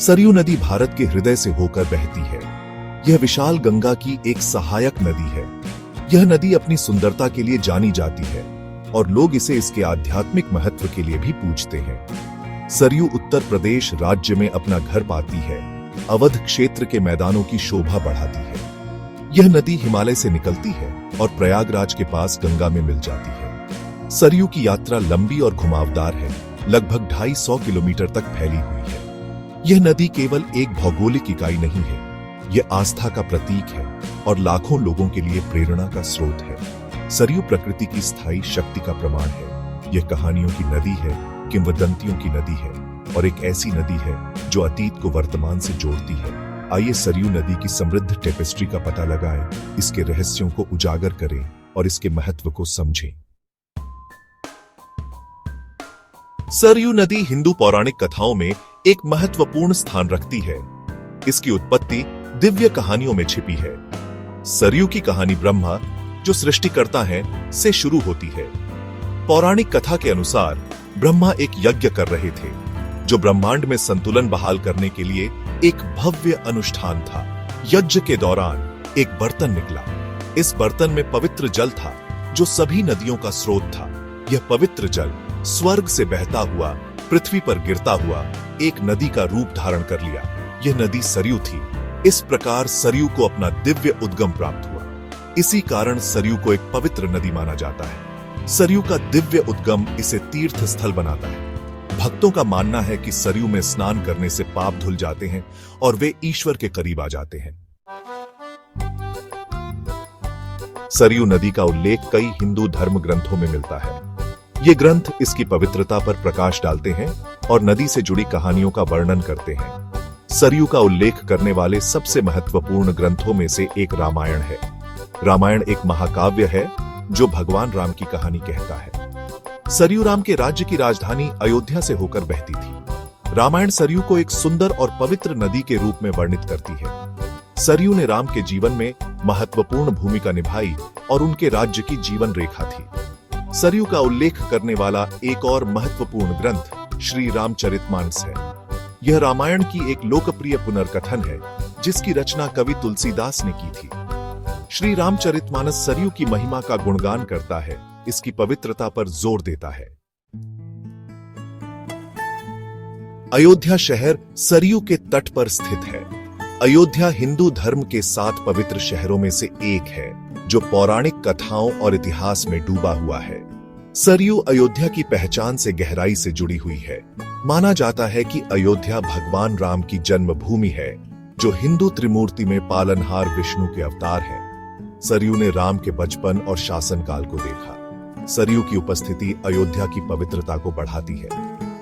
सरयू नदी भारत के हृदय से होकर बहती है। यह विशाल गंगा की एक सहायक नदी है। यह नदी अपनी सुंदरता के लिए जानी जाती है और लोग इसे इसके आध्यात्मिक महत्व के लिए भी पूजते हैं। सरयू उत्तर प्रदेश राज्य में अपना घर पाती है। अवध क्षेत्र के मैदानों की शोभा बढ़ाती है। यह नदी हिमालय से निकलती है और प्रयागराज के पास गंगा में मिल जाती है। सरयू की यात्रा लंबी और घुमावदार है, लगभग 250 किलोमीटर तक फैली हुई है। यह नदी केवल एक भौगोलिक इकाई नहीं है, यह आस्था का प्रतीक है और लाखों लोगों के लिए प्रेरणा का स्रोत है। सरयू प्रकृति की स्थायी शक्ति का प्रमाण है। यह कहानियों की नदी है, किंवदंतियों की नदी है और एक ऐसी नदी है जो अतीत को वर्तमान से जोड़ती है। आइए सरयू नदी की समृद्ध टेपेस्ट्री का पता लगाएं, इसके रहस्यों को उजागर करें और इसके महत्व को समझें। सरयू नदी हिंदू पौराणिक कथाओं में एक महत्वपूर्ण स्थान रखती है। इसकी उत्पत्ति दिव्य कहानियों में छिपी है। सरयू की कहानी ब्रह्मा, जो सृष्टिकर्ता है, से शुरू होती है। पौराणिक कथा के अनुसार ब्रह्मा एक यज्ञ कर रहे थे, जो ब्रह्मांड में संतुलन बहाल करने के लिए एक भव्य अनुष्ठान था। यज्ञ के दौरान एक बर्तन निकला। इस बर्तन में पवित्र जल था, जो सभी नदियों का स्रोत था। यह पवित्र जल स्वर्ग से बहता हुआ पृथ्वी पर गिरता हुआ एक नदी का रूप धारण कर लिया। यह नदी सरयू थी। इस प्रकार सरयू को अपना दिव्य उद्गम प्राप्त हुआ। इसी कारण सरयू को एक पवित्र नदी माना जाता है। सरयू का दिव्य उद्गम इसे तीर्थ स्थल बनाता है। भक्तों का मानना है कि सरयू में स्नान करने से पाप धुल जाते हैं और वे ईश्वर के करीब आ जाते हैं। सरयू नदी का उल्लेख कई हिंदू धर्म ग्रंथों में मिलता है। ये ग्रंथ इसकी पवित्रता पर प्रकाश डालते हैं और नदी से जुड़ी कहानियों का वर्णन करते हैं। सरयू का उल्लेख करने वाले सबसे महत्वपूर्ण ग्रंथों में से एक रामायण है। रामायण एक महाकाव्य है जो भगवान राम की कहानी कहता है। सरयू राम के राज्य की राजधानी अयोध्या से होकर बहती थी। रामायण सरयू को एक सुंदर और पवित्र नदी के रूप में वर्णित करती है। सरयू ने राम के जीवन में महत्वपूर्ण भूमिका निभाई और उनके राज्य की जीवन रेखा थी। सरयू का उल्लेख करने वाला एक और महत्वपूर्ण ग्रंथ श्री रामचरितमानस है। यह रामायण की एक लोकप्रिय पुनर्कथन है, जिसकी रचना कवि तुलसीदास ने की थी। श्री रामचरितमानस सरयू की महिमा का गुणगान करता है, इसकी पवित्रता पर जोर देता है। अयोध्या शहर सरयू के तट पर स्थित है। अयोध्या हिंदू धर्म के 7 पवित्र शहरों में से एक है, जो पौराणिक कथाओं और इतिहास में डूबा हुआ है। सरयू अयोध्या की पहचान से गहराई से जुड़ी हुई है। माना जाता है कि अयोध्या भगवान राम की जन्मभूमि है, जो हिंदू त्रिमूर्ति में पालनहार विष्णु के अवतार है। सरयू ने राम के बचपन और शासनकाल को देखा। सरयू की उपस्थिति अयोध्या की पवित्रता को बढ़ाती है।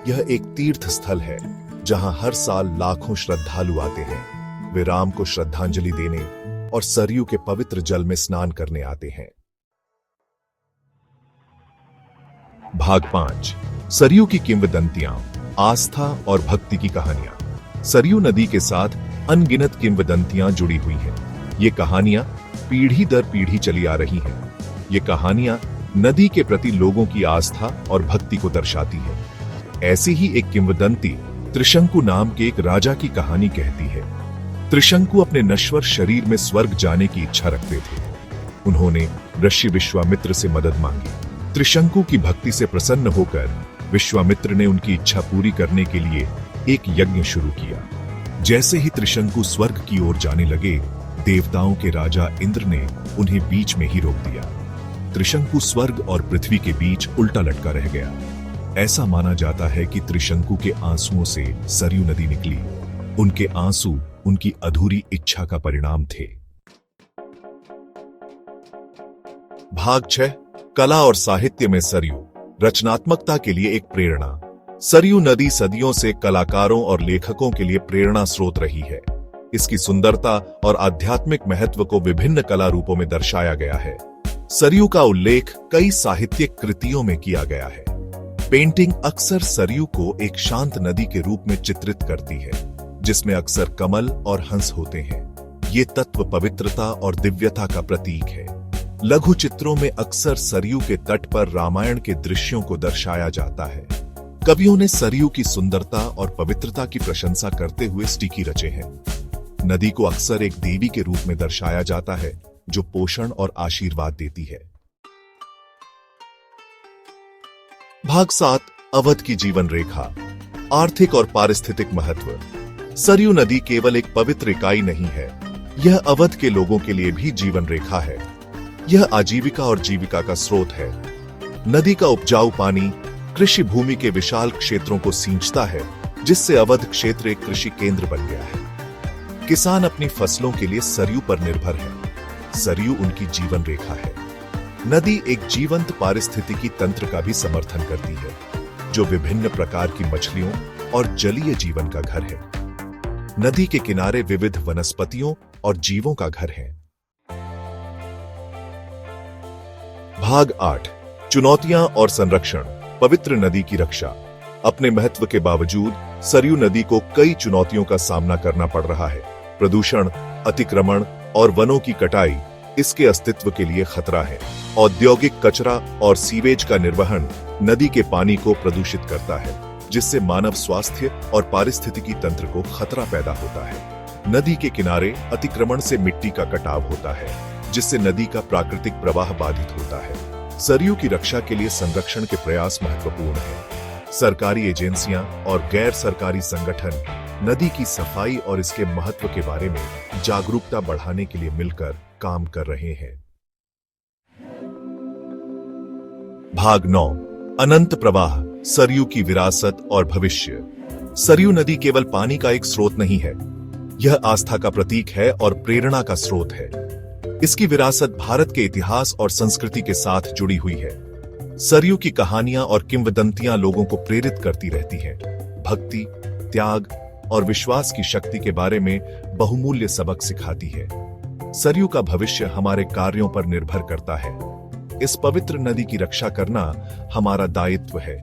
यह एक तीर्थ स्थल है, जहां हर साल लाखों श्रद्धालु आते हैं। वे राम को श्रद्धांजलि देने और सरयू के पवित्र जल में स्नान करने आते हैं। भाग 5, सरयू की किंवदंतियां, आस्था और भक्ति की कहानियां। सरयू नदी के साथ अनगिनत किंवदंतियां जुड़ी हुई हैं। ये कहानियां पीढ़ी दर पीढ़ी चली आ रही हैं। ये कहानियां नदी के प्रति लोगों की आस्था और भक्ति को दर्शाती है। ऐसी ही एक किंवदंती त्रिशंकु नाम के एक राजा की कहानी कहती है। त्रिशंकु अपने नश्वर शरीर में स्वर्ग जाने की इच्छा रखते थे। उन्होंने ऋषि विश्वामित्र से मदद मांगी। त्रिशंकु की भक्ति से प्रसन्न होकर विश्वामित्र ने उनकी इच्छा पूरी करने के लिए एक यज्ञ शुरू किया। जैसे ही त्रिशंकु स्वर्ग की ओर जाने लगे, देवताओं के राजा इंद्र ने उन्हें बीच में ही रोक दिया। त्रिशंकु स्वर्ग और पृथ्वी के बीच उल्टा लटका रह गया। ऐसा माना जाता है कि त्रिशंकु के आंसुओं से सरयू नदी निकली। उनके आंसू उनकी अधूरी इच्छा का परिणाम थे। भाग 6, कला और साहित्य में सरयू, रचनात्मकता के लिए एक प्रेरणा। सरयू नदी सदियों से कलाकारों और लेखकों के लिए प्रेरणा स्रोत रही है। इसकी सुंदरता और आध्यात्मिक महत्व को विभिन्न कला रूपों में दर्शाया गया है। सरयू का उल्लेख कई साहित्यिक कृतियों में किया गया है। पेंटिंग अक्सर सरयू को एक शांत नदी के रूप में चित्रित करती है, जिसमें अक्सर कमल और हंस होते हैं। ये तत्व पवित्रता और दिव्यता का प्रतीक है। लघु चित्रों में अक्सर सरयू के तट पर रामायण के दृश्यों को दर्शाया जाता है। कवियों ने सरयू की सुंदरता और पवित्रता की प्रशंसा करते हुए स्टिकी रचे हैं। नदी को अक्सर एक देवी के रूप में दर्शाया जाता है जो पोषण और आशीर्वाद देती है। भाग 7 अवध की जीवन रेखा, आर्थिक और पारिस्थितिक महत्व। सरयू नदी केवल एक पवित्र इकाई नहीं है, यह अवध के लोगों के लिए भी जीवन रेखा है। यह आजीविका और जीविका का स्रोत है। नदी का उपजाऊ पानी कृषि भूमि के विशाल क्षेत्रों को सींचता है, जिससे अवध क्षेत्र एक कृषि केंद्र बन गया है। किसान अपनी फसलों के लिए सरयू पर निर्भर है। सरयू उनकी जीवन रेखा है। नदी एक जीवंत पारिस्थितिकी तंत्र का भी समर्थन करती है, जो विभिन्न प्रकार की मछलियों और जलीय जीवन का घर है। नदी के किनारे विविध वनस्पतियों और जीवों का घर है। भाग 8 चुनौतियां और संरक्षण, पवित्र नदी की रक्षा। अपने महत्व के बावजूद सरयू नदी को कई चुनौतियों का सामना करना पड़ रहा है। प्रदूषण, अतिक्रमण और वनों की कटाई इसके अस्तित्व के लिए खतरा है। औद्योगिक कचरा और सीवेज का निर्वहन नदी के पानी को प्रदूषित करता है, जिससे मानव स्वास्थ्य और पारिस्थितिकी तंत्र को खतरा पैदा होता है। नदी के किनारे अतिक्रमण से मिट्टी का कटाव होता है, जिससे नदी का प्राकृतिक प्रवाह बाधित होता है। सरयू की रक्षा के लिए संरक्षण के प्रयास महत्वपूर्ण हैं। सरकारी एजेंसियां और गैर सरकारी संगठन नदी की सफाई और इसके महत्व के बारे में जागरूकता बढ़ाने के लिए मिलकर काम कर रहे हैं। भाग 9 अनंत प्रवाह, सरयू की विरासत और भविष्य। सरयू नदी केवल पानी का एक स्रोत नहीं है, यह आस्था का प्रतीक है और प्रेरणा का स्रोत है। इसकी विरासत भारत के इतिहास और संस्कृति के साथ जुड़ी हुई है। सरयू की कहानियां और किंवदंतियां लोगों को प्रेरित करती रहती हैं। भक्ति, त्याग और विश्वास की शक्ति के बारे में बहुमूल्य सबक सिखाती है। सरयू का भविष्य हमारे कार्यों पर निर्भर करता है। इस पवित्र नदी की रक्षा करना हमारा दायित्व है।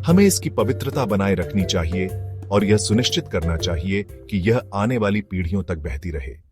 हमें इसकी पवित्रता बनाए रखनी चाहिए और यह सुनिश्चित करना चाहिए कि यह आने वाली पीढ़ियों तक बहती रहे।